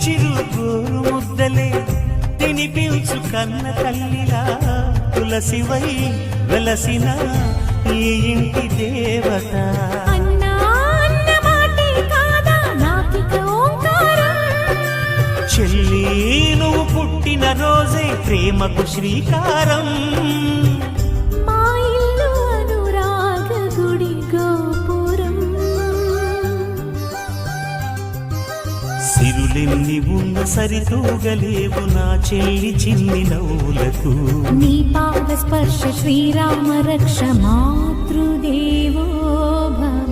చిరు గోరు ముద్దలే తినిపించు కన్న తల్లిలా తులసివై వెలసిన ఈ ఇంటి దేవత చెల్లి నువ్వు పుట్టిన రోజే ప్రేమకు శ్రీకారం మా ఇల్లు అనురాగ గుడి గోపురం సిరులెన్ని ఉన్న సరితూగలేవు నా చెల్లి చిన్ని నవ్వులకు నీ పాద స్పర్శ శ్రీరామ రక్ష మాతృదేవో భవ